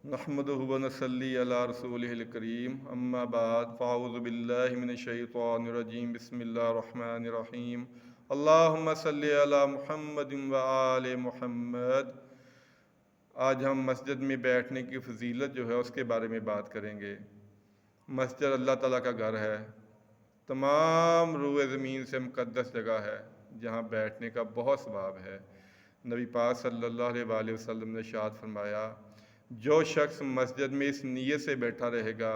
نحمدہ و نصلی علی رسولہ الکریم اما بعد فاعوذ باللہ من الشیطان الرجیم بسم اللہ الرحمن الرحیم اللہم صلی علی محمد و آل محمد۔ آج ہم مسجد میں بیٹھنے کی فضیلت جو ہے اس کے بارے میں بات کریں گے۔ مسجد اللہ تعالیٰ کا گھر ہے، تمام روئے زمین سے مقدس جگہ ہے جہاں بیٹھنے کا بہت ثواب ہے۔ نبی پاک صلی اللہ علیہ وآلہ وسلم نے ارشاد فرمایا، جو شخص مسجد میں اس نیت سے بیٹھا رہے گا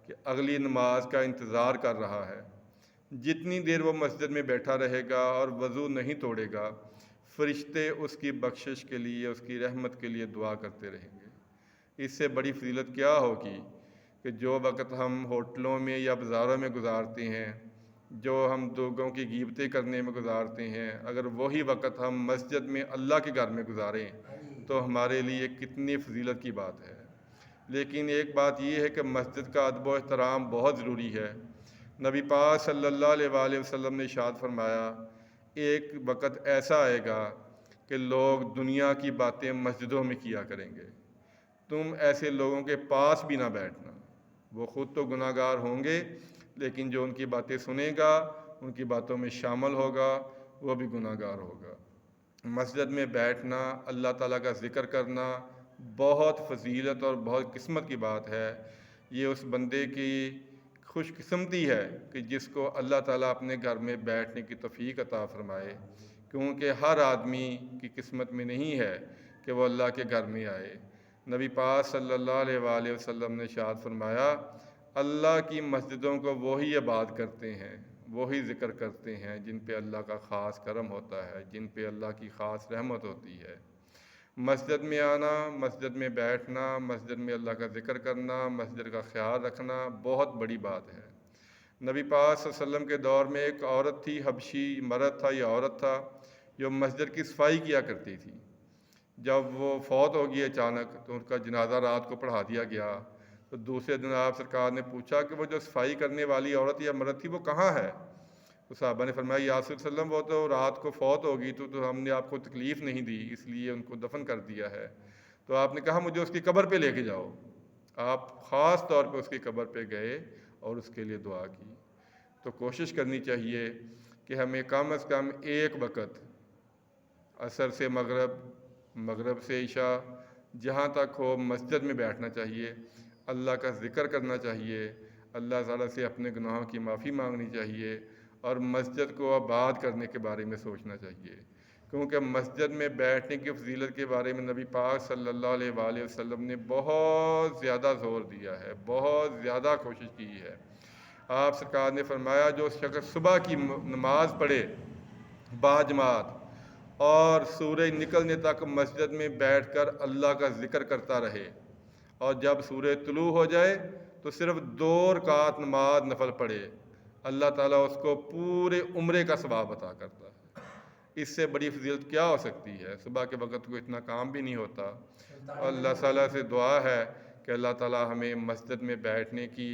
کہ اگلی نماز کا انتظار کر رہا ہے، جتنی دیر وہ مسجد میں بیٹھا رہے گا اور وضو نہیں توڑے گا، فرشتے اس کی بخشش کے لیے، اس کی رحمت کے لیے دعا کرتے رہیں گے۔ اس سے بڑی فضیلت کیا ہوگی کہ جو وقت ہم ہوٹلوں میں یا بازاروں میں گزارتے ہیں، جو ہم لوگوں کی غیبتیں کرنے میں گزارتے ہیں، اگر وہی وقت ہم مسجد میں اللہ کے گھر میں گزاریں تو ہمارے لیے کتنی فضیلت کی بات ہے۔ لیکن ایک بات یہ ہے کہ مسجد کا ادب و احترام بہت ضروری ہے۔ نبی پاک صلی اللہ علیہ وآلہ وسلم نے ارشاد فرمایا، ایک وقت ایسا آئے گا کہ لوگ دنیا کی باتیں مسجدوں میں کیا کریں گے، تم ایسے لوگوں کے پاس بھی نہ بیٹھنا۔ وہ خود تو گناہ گار ہوں گے، لیکن جو ان کی باتیں سنے گا، ان کی باتوں میں شامل ہوگا، وہ بھی گناہ گار ہوگا۔ مسجد میں بیٹھنا، اللہ تعالیٰ کا ذکر کرنا بہت فضیلت اور بہت قسمت کی بات ہے۔ یہ اس بندے کی خوش قسمتی ہے کہ جس کو اللہ تعالیٰ اپنے گھر میں بیٹھنے کی توفیق عطا فرمائے، کیونکہ ہر آدمی کی قسمت میں نہیں ہے کہ وہ اللہ کے گھر میں آئے۔ نبی پاک صلی اللہ علیہ وآلہ وسلم نے ارشاد فرمایا، اللہ کی مسجدوں کو وہی آباد کرتے ہیں، وہی ذکر کرتے ہیں جن پہ اللہ کا خاص کرم ہوتا ہے، جن پہ اللہ کی خاص رحمت ہوتی ہے۔ مسجد میں آنا، مسجد میں بیٹھنا، مسجد میں اللہ کا ذکر کرنا، مسجد کا خیال رکھنا بہت بڑی بات ہے۔ نبی پاک صلی اللہ علیہ وسلم کے دور میں ایک عورت تھی، حبشی مرد تھا یا عورت تھا، جو مسجد کی صفائی کیا کرتی تھی۔ جب وہ فوت ہو گئی اچانک تو ان کا جنازہ رات کو پڑھا دیا گیا، تو دوسرے دن آپ سرکار نے پوچھا کہ وہ جو صفائی کرنے والی عورت یا مرد تھی وہ کہاں ہے؟ تو صحابہ نے فرمایا، یا رسول اللہ وسلم وہ تو رات کو فوت ہوگی تو ہم نے آپ کو تکلیف نہیں دی، اس لیے ان کو دفن کر دیا ہے۔ تو آپ نے کہا مجھے اس کی قبر پہ لے کے جاؤ۔ آپ خاص طور پہ اس کی قبر پہ گئے اور اس کے لیے دعا کی۔ تو کوشش کرنی چاہیے کہ ہمیں کم از کم ایک وقت، عصر سے مغرب، مغرب سے عشاء، جہاں تک ہو مسجد میں بیٹھنا چاہیے، اللہ کا ذکر کرنا چاہیے، اللہ تعالیٰ سے اپنے گناہوں کی معافی مانگنی چاہیے، اور مسجد کو آباد کرنے کے بارے میں سوچنا چاہیے، کیونکہ مسجد میں بیٹھنے کی فضیلت کے بارے میں نبی پاک صلی اللہ علیہ وآلہ وسلم نے بہت زیادہ زور دیا ہے، بہت زیادہ کوشش کی ہے۔ آپ سرکار نے فرمایا، جو شخص صبح کی نماز پڑھے باجماعت اور سورج نکلنے تک مسجد میں بیٹھ کر اللہ کا ذکر کرتا رہے، اور جب سورج طلوع ہو جائے تو صرف 2 رکعت نماز نفل پڑھے، اللہ تعالیٰ اس کو پورے عمرے کا ثواب عطا کرتا ہے۔ اس سے بڑی فضیلت کیا ہو سکتی ہے؟ صبح کے وقت کو اتنا کام بھی نہیں ہوتا۔ اللہ تعالیٰ سے دعا ہے کہ اللہ تعالیٰ ہمیں مسجد میں بیٹھنے کی،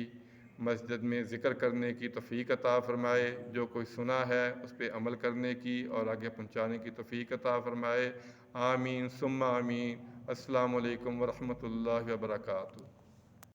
مسجد میں ذکر کرنے کی توفیق عطا فرمائے، جو کوئی سنا ہے اس پہ عمل کرنے کی اور آگے پہنچانے کی توفیق عطا فرمائے۔ آمین ثم آمین۔ السلام علیکم ورحمۃ اللہ وبرکاتہ۔